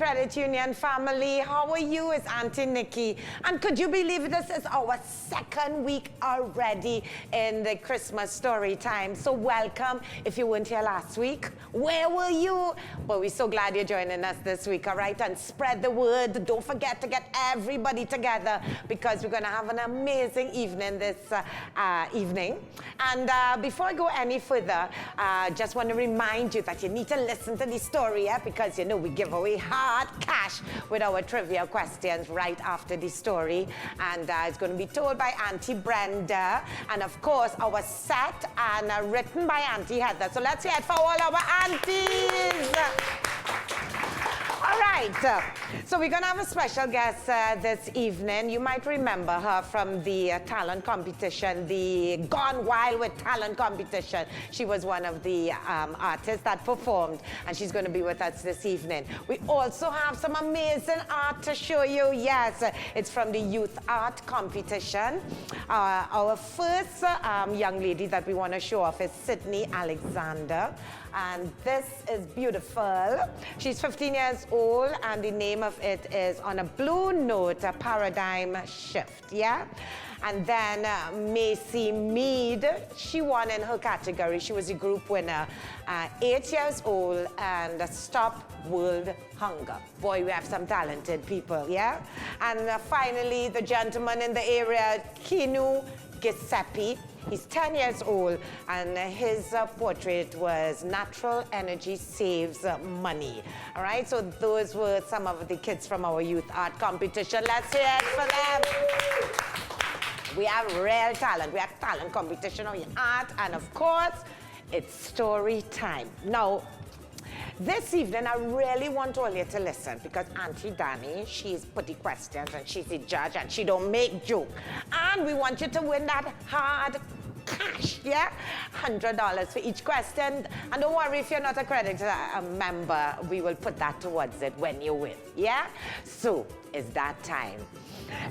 Credit Union family. How are you? It's Auntie Nikki. And could you believe this is our second week already in the Christmas story time? So welcome. If you weren't here last week, where were you? Well, we're so glad you're joining us this week, all right? And spread the word. Don't forget to get everybody together because we're going to have an amazing evening this evening. And before I go any further, just want to remind you that you need to listen to the story, yeah? Because, you know, we give away hard cash with our trivia questions right after the story. And it's going to be told by Auntie Brenda. And, of course, our set and written by Auntie Heather. So let's hear it for all our aunties. All right, so we're going to have a special guest this evening. You might remember her from the talent competition, the Gone Wild with Talent competition. She was one of the artists that performed, and she's going to be with us this evening. We also have some amazing art to show you. Yes, it's from the youth art competition. Our first young lady that we want to show off is Sydney Alexander. And this is beautiful. She's 15 years old, and the name of it is On a Blue Note, a Paradigm Shift, yeah? And then Macy Mead, she won in her category. She was a group winner, 8 years old, and Stop World Hunger. Boy, we have some talented people, yeah? And finally, the gentleman in the area, Kinu Giuseppe. He's 10 years old, and his portrait was Natural Energy Saves Money. All right, so those were some of the kids from our youth art competition. Let's hear it for them. We have real talent. We have talent competition on art, and of course, it's story time. Now, this evening, I really want all you to listen because Auntie Danny, she's put the questions and she's the judge and she don't make joke. And we want you to win that hard cash, yeah? $100 for each question. And don't worry if you're not a credit member, we will put that towards it when you win, yeah? So, it's that time.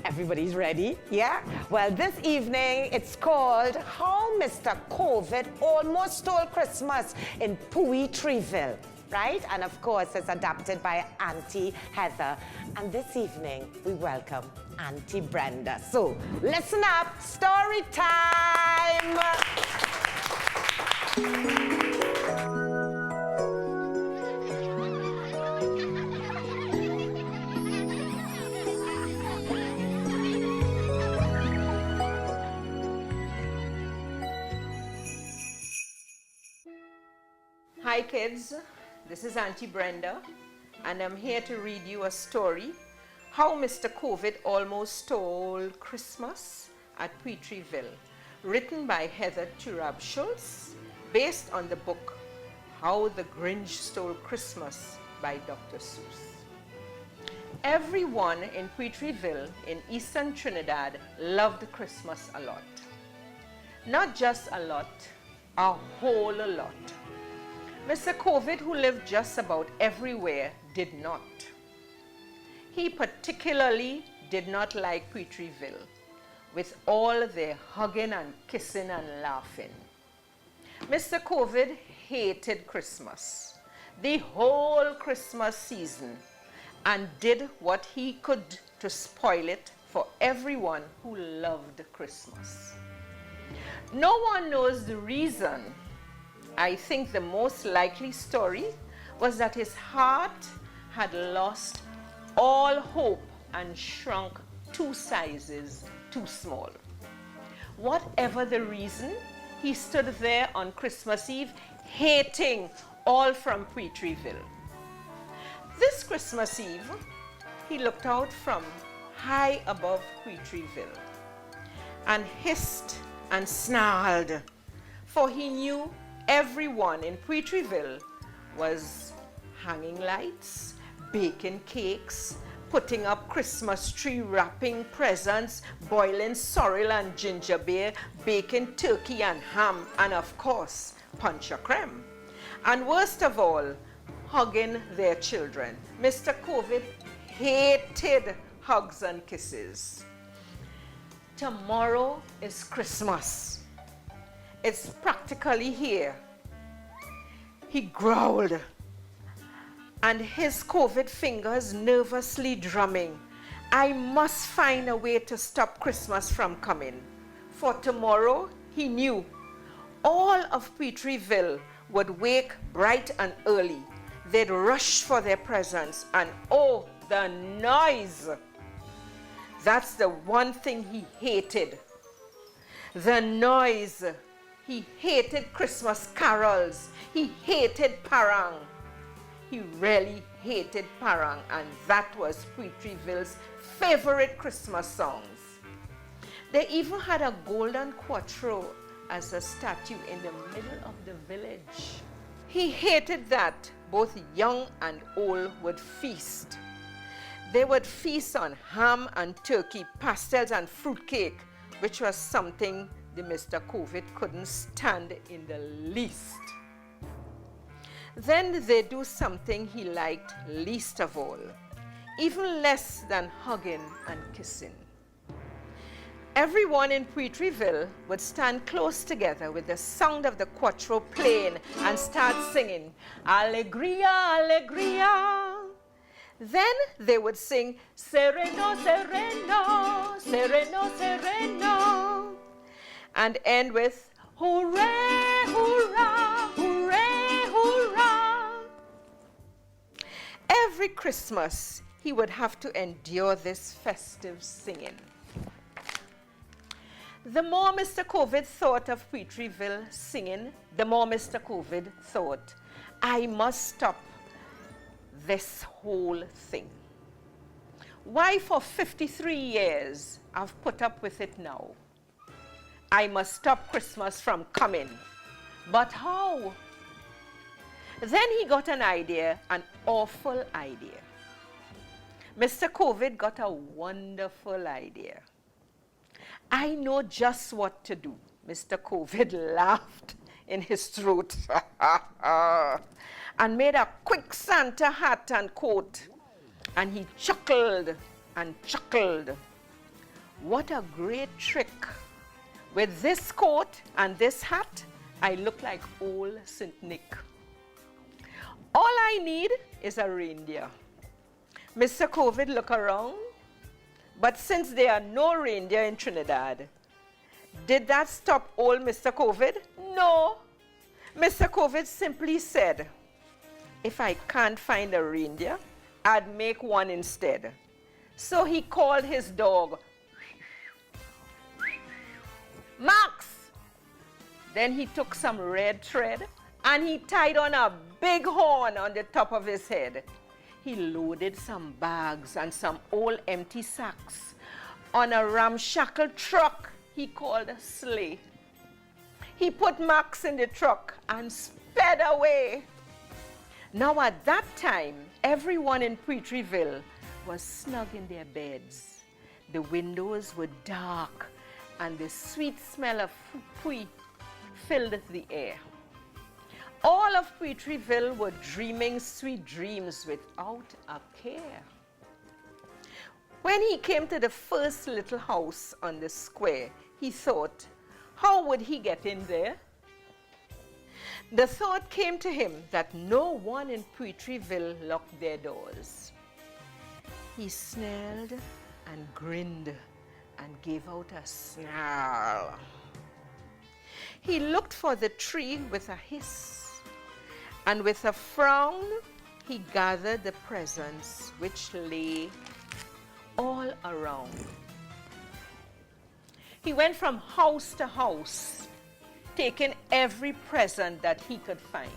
Everybody's ready, yeah? Well, this evening, it's called How Mr. COVID Almost Stole Christmas in Pouitreeville. Right? And of course, it's adapted by Auntie Heather. And this evening, we welcome Auntie Brenda. So, listen up, story time! Hi kids. This is Auntie Brenda, and I'm here to read you a story, How Mr. COVID Almost Stole Christmas at Pouitreeville, written by Heather Turab-Schultz, based on the book, How the Grinch Stole Christmas by Dr. Seuss. Everyone in Pouitreeville in eastern Trinidad loved Christmas a lot. Not just a lot, a whole lot. Mr. COVID, who lived just about everywhere, did not. He particularly did not like Pouitreeville, with all their hugging and kissing and laughing. Mr. COVID hated Christmas, the whole Christmas season, and did what he could to spoil it for everyone who loved Christmas. No one knows the reason. I think the most likely story was that his heart had lost all hope and shrunk 2 sizes too small. Whatever the reason, he stood there on Christmas Eve hating all from Pouitreeville. This Christmas Eve, he looked out from high above Pouitreeville and hissed and snarled, for he knew everyone in Pouitreeville was hanging lights, baking cakes, putting up Christmas tree, wrapping presents, boiling sorrel and ginger beer, baking turkey and ham, and of course, punch a creme. And worst of all, hugging their children. Mr. COVID hated hugs and kisses. Tomorrow is Christmas. It's practically here. He growled and his COVID fingers nervously drumming. I must find a way to stop Christmas from coming. For tomorrow, he knew, all of Pouitreeville would wake bright and early. They'd rush for their presents, and oh, the noise! That's the one thing he hated. The noise. He hated Christmas carols. He hated parang. He really hated parang, and that was Pouitreeville's favorite Christmas songs. They even had a golden quattro as a statue in the middle of the village. He hated that both young and old would feast. They would feast on ham and turkey, pastels and fruitcake, which was something the Mr. COVID couldn't stand in the least. Then they do something he liked least of all, even less than hugging and kissing. Everyone in Pouitreeville would stand close together with the sound of the quattro playing and start singing, Alegria, Alegria. Then they would sing, Sereno, Sereno, Sereno, Sereno, and end with, Hooray, hurrah, hooray, hurrah. Every Christmas, he would have to endure this festive singing. The more Mr. COVID thought of Pouitreeville singing, the more Mr. COVID thought, I must stop this whole thing. Why for 53 years I've put up with it now. I must stop Christmas from coming. But how? Then he got an idea, an awful idea. Mr. COVID got a wonderful idea. I know just what to do. Mr. COVID laughed in his throat and made a quick Santa hat and coat. And he chuckled and chuckled. What a great trick. With this coat and this hat, I look like old Saint Nick. All I need is a reindeer. Mr. COVID looked around, but since there are no reindeer in Trinidad, did that stop old Mr. COVID? No. Mr. COVID simply said, if I can't find a reindeer, I'd make one instead. So he called his dog, Max. Then he took some red thread and he tied on a big horn on the top of his head. He loaded some bags and some old empty sacks on a ramshackle truck he called a sleigh. He put Max in the truck and sped away. Now at that time, everyone in Pouitreeville was snug in their beds. The windows were dark and the sweet smell of pouit filled the air. All of Pouitreeville were dreaming sweet dreams without a care. When he came to the first little house on the square, he thought, how would he get in there? The thought came to him that no one in Pouitreeville locked their doors. He snarled and grinned and gave out a snarl. He looked for the tree with a hiss, and with a frown, he gathered the presents which lay all around. He went from house to house, taking every present that he could find.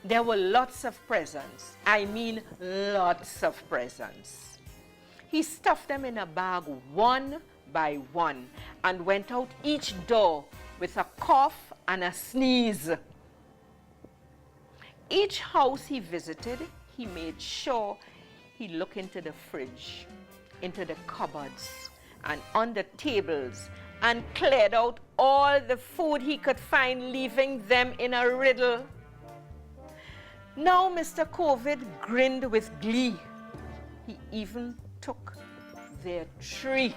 There were lots of presents. I mean, lots of presents. He stuffed them in a bag one by one and went out each door with a cough and a sneeze. Each house he visited, he made sure he looked into the fridge, into the cupboards, and on the tables, and cleared out all the food he could find, leaving them in a riddle. Now Mr. COVID grinned with glee. He even took their tree.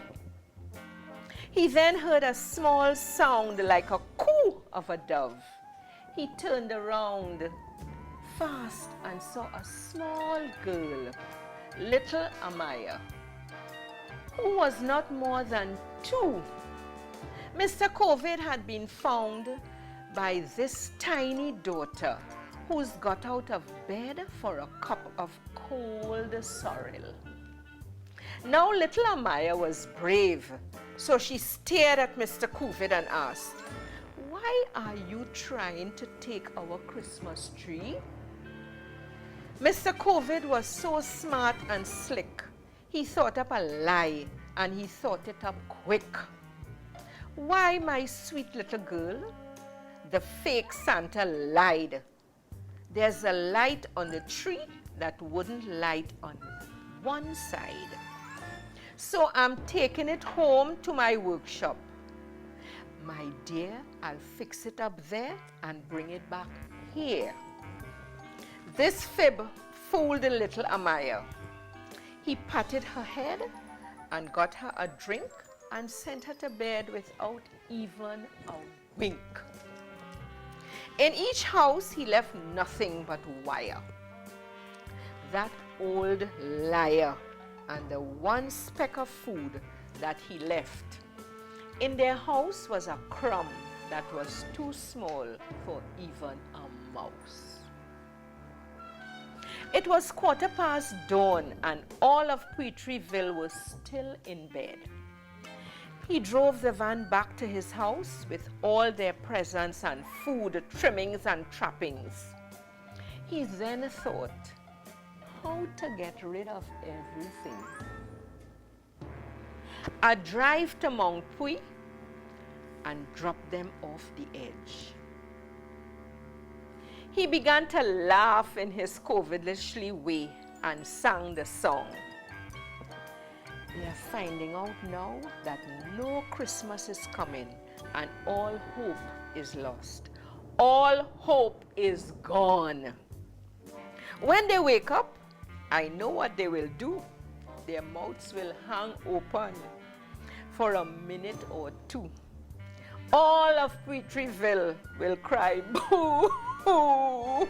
He then heard a small sound like a coo of a dove. He turned around, fast and saw a small girl, little Amaya, who was not more than 2. Mr. COVID had been found by this tiny daughter who's got out of bed for a cup of cold sorrel. Now little Amaya was brave, so she stared at Mr. COVID and asked, "Why are you trying to take our Christmas tree?" Mr. COVID was so smart and slick. He thought up a lie, and he thought it up quick. "Why, my sweet little girl, the fake Santa lied. There's a light on the tree that wouldn't light on one side. So I'm taking it home to my workshop. My dear, I'll fix it up there and bring it back here." This fib fooled the little Amaya. He patted her head and got her a drink and sent her to bed without even a wink. In each house, he left nothing but wire. That old liar, and the one speck of food that he left. In their house was a crumb that was too small for even a mouse. It was 1:15 dawn, and all of Pouitreeville was still in bed. He drove the van back to his house with all their presents and food, trimmings and trappings. He then thought how to get rid of everything. A drive to Mount Pouy and drop them off the edge. He began to laugh in his covidishly way and sang the song. They are finding out now that no Christmas is coming and all hope is lost. All hope is gone. When they wake up, I know what they will do. Their mouths will hang open for a minute or two. All of Pouitreeville will cry, "Boo-hoo!"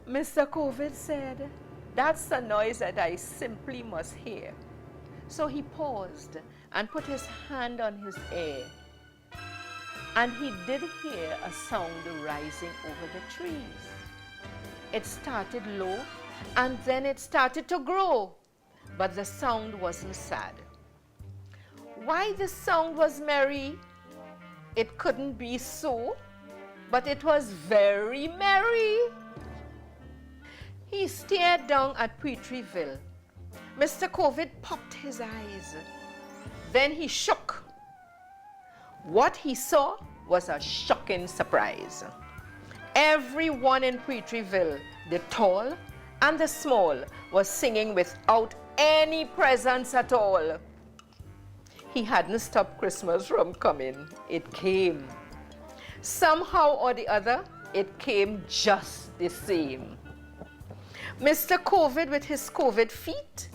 Mr. COVID said, "That's the noise that I simply must hear." So he paused and put his hand on his ear. And he did hear a sound rising over the trees. It started low, and then it started to grow, but the sound wasn't sad. Why the sound was merry, it couldn't be so, but it was very merry. He stared down at Pouitreeville. Mr. COVID popped his eyes. Then he shook. What he saw was a shocking surprise. Everyone in Pouitreeville, the tall and the small, was singing without any presents at all. He hadn't stopped Christmas from coming. It came. Somehow or the other, it came just the same. Mr. COVID, with his COVID feet,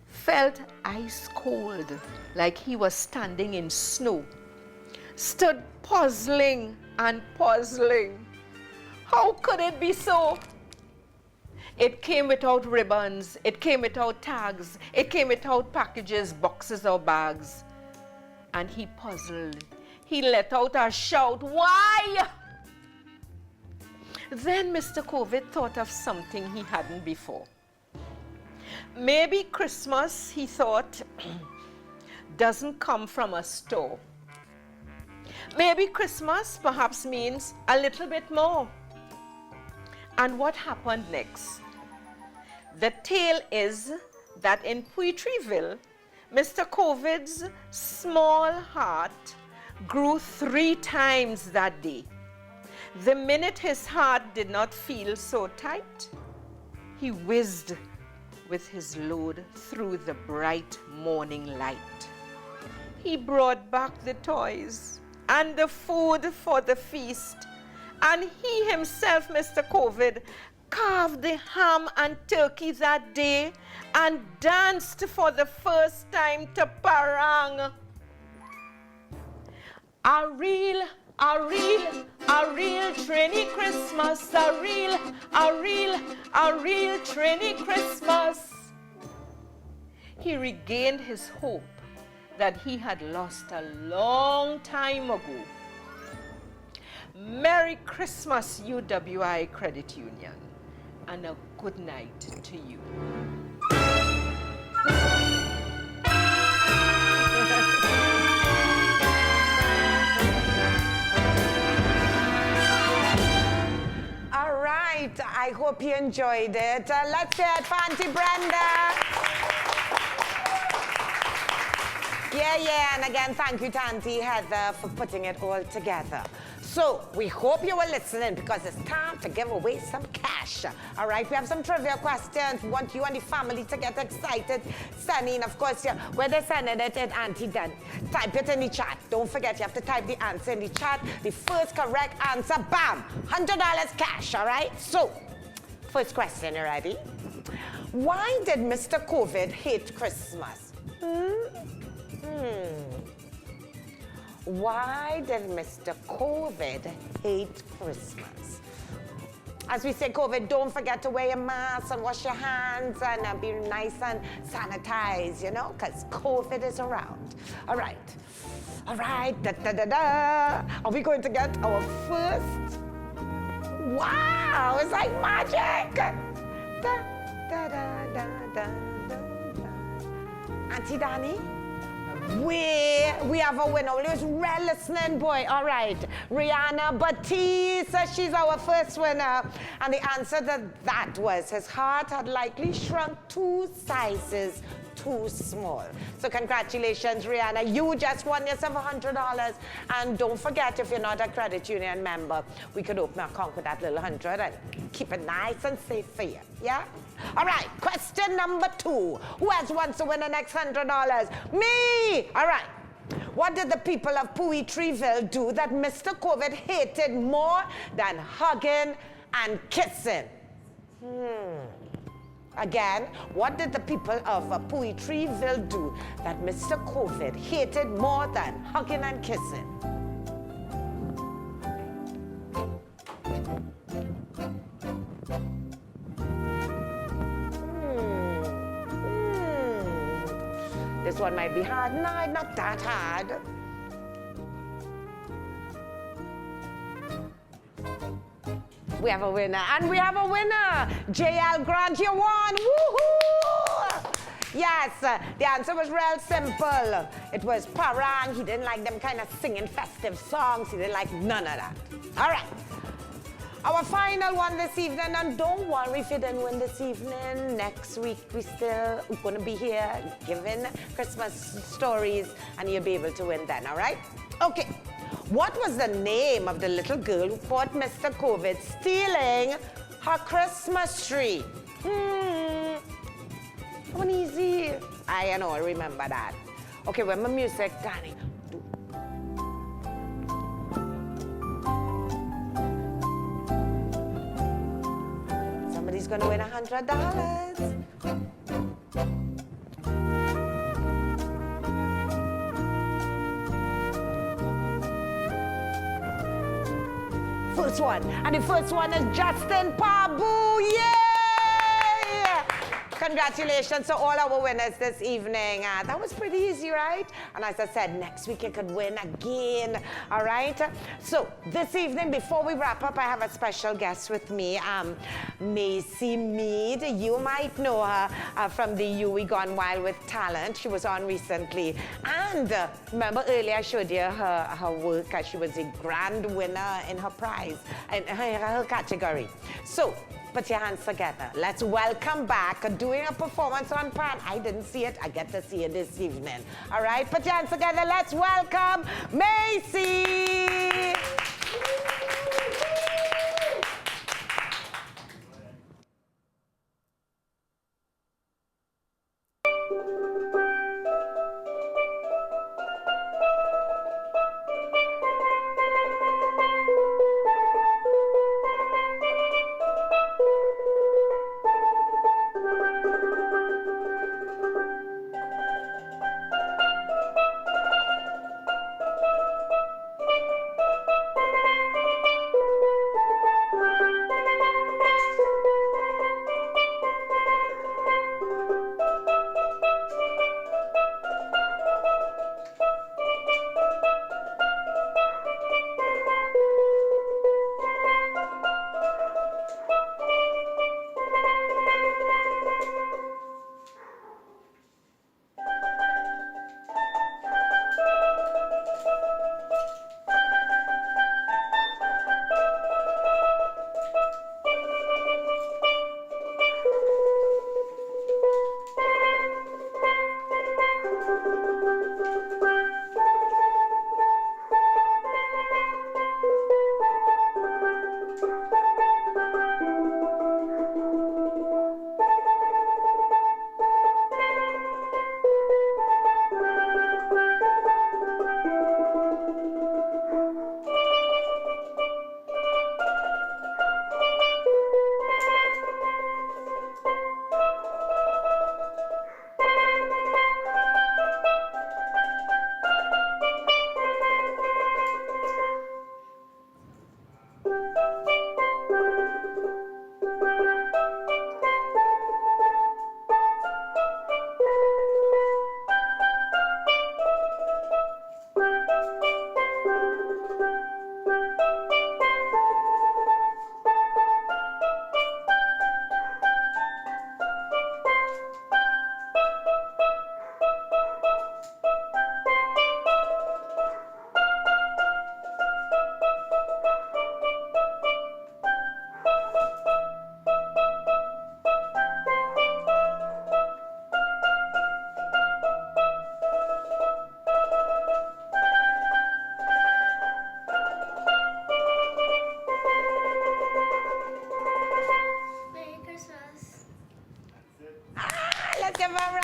felt ice cold, like he was standing in snow. Stood puzzling and puzzling. How could it be so? It came without ribbons, it came without tags, it came without packages, boxes or bags. And he puzzled. He let out a shout, "Why?" Then Mr. COVID thought of something he hadn't before. Maybe Christmas, he thought, doesn't come from a store. Maybe Christmas perhaps means a little bit more. And what happened next? The tale is that in Pouitreeville, Mr. COVID's small heart grew 3 times that day. The minute his heart did not feel so tight, he whizzed with his load through the bright morning light. He brought back the toys and the food for the feast, and he himself, Mr. COVID, carved the ham and turkey that day and danced for the first time to parang. A real A real Trini Christmas, a real Trini Christmas. He regained his hope that he had lost a long time ago. Merry Christmas, UWI Credit Union, and a good night to you. All right, I hope you enjoyed it. Let's hear it for Auntie Brenda. Yeah, and again, thank you to Auntie Heather for putting it all together. So, we hope you were listening because it's time to give away some cash. All right, we have some trivia questions. We want you and the family to get excited. Send in, of course, where they're sending it in, Auntie done. Type it in the chat. Don't forget, you have to type the answer in the chat. The first correct answer, bam, $100 cash, all right? So, first question, you ready? Why did Mr. COVID hate Christmas? Why did Mr. COVID hate Christmas? As we say COVID, don't forget to wear your mask and wash your hands and be nice and sanitize, you know, because COVID is around. All right. Are we going to get our first? Wow, it's like magic. Auntie Danny? We have a winner. It was red listening, boy. All right. Rihanna Batista, she's our first winner. And the answer to that was his heart had likely shrunk 2 sizes too small. So congratulations, Rihanna. You just won yourself $100. And don't forget, if you're not a credit union member, we could open an account with that little 100 and keep it nice and safe for you. Yeah? All right, question number 2. Who has wants to win the next $100? Me! All right. What did the people of Pouitreeville do that Mr. COVID hated more than hugging and kissing? Again, what did the people of Pouitreeville do that Mr. COVID hated more than hugging and kissing? This one might be hard. No, not that hard. We have a winner, and we have a winner. JL Grant, you won. Woohoo! Yes, the answer was real simple. It was Parang. He didn't like them kind of singing festive songs. He didn't like none of that. All right. Our final one this evening, and don't worry if you didn't win this evening. Next week, we're going to be here giving Christmas stories, and you'll be able to win then, all right? Okay. What was the name of the little girl who caught Mr. COVID stealing her Christmas tree? One easy. I know, I remember that. Okay, when my music, Danny. Somebody's gonna win $100. First one, and the first one is Justin Pabu. Yay! Congratulations to all our winners this evening. That was pretty easy, right? And as I said, next week you could win again, all right? So this evening, before we wrap up, I have a special guest with me, Macy Mead. You might know her from the U.W.I Gone Wild with Talent. She was on recently. And remember earlier I showed you her work. She was a grand winner in her prize, in her category. So put your hands together. Let's welcome back doing a performance on Pan. I didn't see it. I get to see it this evening. All right, put your hands together. Let's welcome Macy.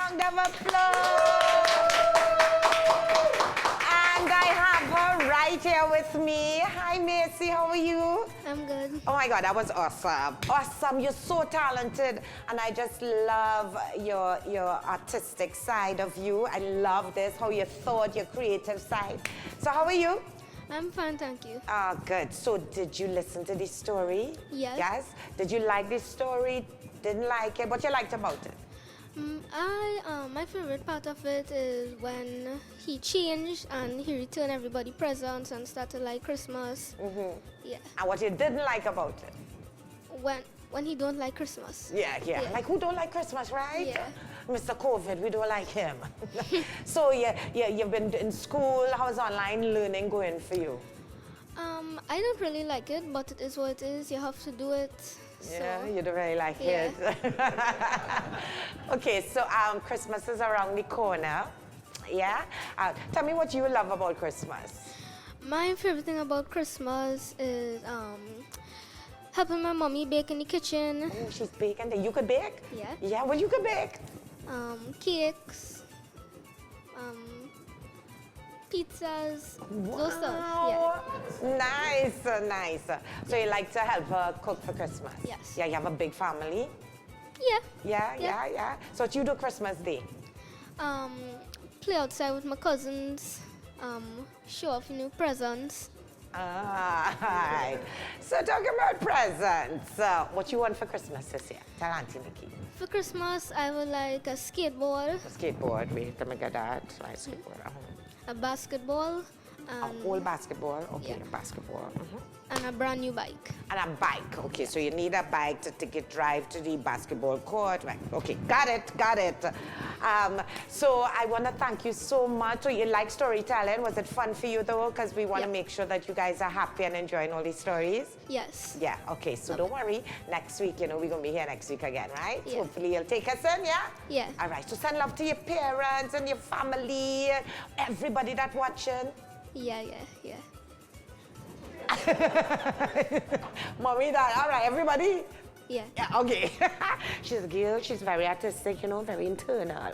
round of applause. And I have her right here with me. Hi, Macy, how are you? I'm good. Oh my God, that was awesome. Awesome, you're so talented. And I just love your artistic side of you. I love this, how you thought, your creative side. So how are you? I'm fine, thank you. Ah, good. So did you listen to this story? Yes. Yes? Did you like this story? Didn't like it? What you liked about it? My favorite part of it is when he changed and he returned everybody presents and started like Christmas. Yeah. And what you didn't like about it? When he don't like Christmas. Yeah. Yeah. Like who don't like Christmas, right? Yeah. Mr. COVID, we don't like him. So you've been in school. How's online learning going for you? I don't really like it, but it is what it is. You have to do it. Yeah, So, you don't really like yeah. it. Okay, so Christmas is around the corner. Yeah? Tell me what you love about Christmas. my favorite thing about Christmas is helping my mommy bake in the kitchen. Oh, she's baking. You could bake? Yeah. Yeah, well, you could bake. Cakes. Pizzas. Those stuff. Yeah. Wow. Nice, nice. So you like to help her cook for Christmas? Yes. Yeah, you have a big family? Yeah. Yeah. So what you do Christmas Day? Play outside with my cousins, show off new presents. Right. So talking about presents, what you want for Christmas this year? Tell Auntie Nikki. For Christmas, I would like a skateboard, A skateboard, wait, let me get that. Right, skateboard. a basketball, A whole basketball, okay, Yeah. a basketball. and a brand new bike. And a bike, okay, so you need a bike to take a drive to the basketball court, right? Okay, got it. So I want to thank you so much. So you like storytelling? Was it fun for you though? Because we want to Yeah. make sure that you guys are happy and enjoying all these stories. Yes. Yeah, okay, so don't worry. Next week, we're going to be here next week again, right? Yeah. Hopefully you'll take us in, yeah? Yeah. All right, so send love to your parents and your family, everybody that's watching. Yeah. Mommy, dad, all right, everybody? Yeah. Yeah, okay. She's a girl, she's very artistic, very internal.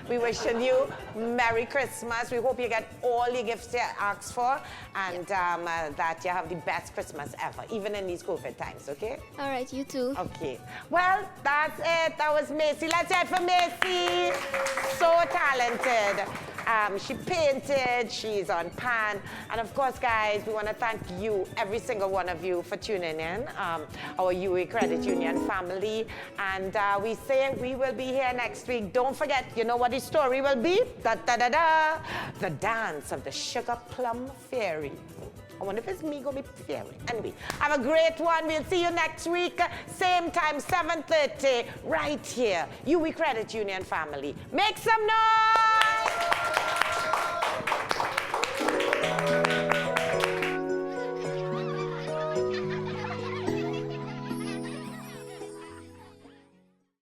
We wishing you Merry Christmas. We hope you get all your gifts you asked for and that you have the best Christmas ever, even in these COVID times, okay? All right, you too. Okay. Well, that's it. That was Macy. Let's hear it for Macy. So talented. She painted, she's on pan. And of course, guys, we want to thank you, every single one of you, for tuning in, our UWI Credit Union family. And we say we will be here next week. Don't forget, you know what the story will be? Da-da-da-da. The dance of the Sugar Plum Fairy. I wonder if it's me going to be fairy. Anyway, have a great one. We'll see you next week. Same time, 7:30, right here. UWI Credit Union family. Make some noise!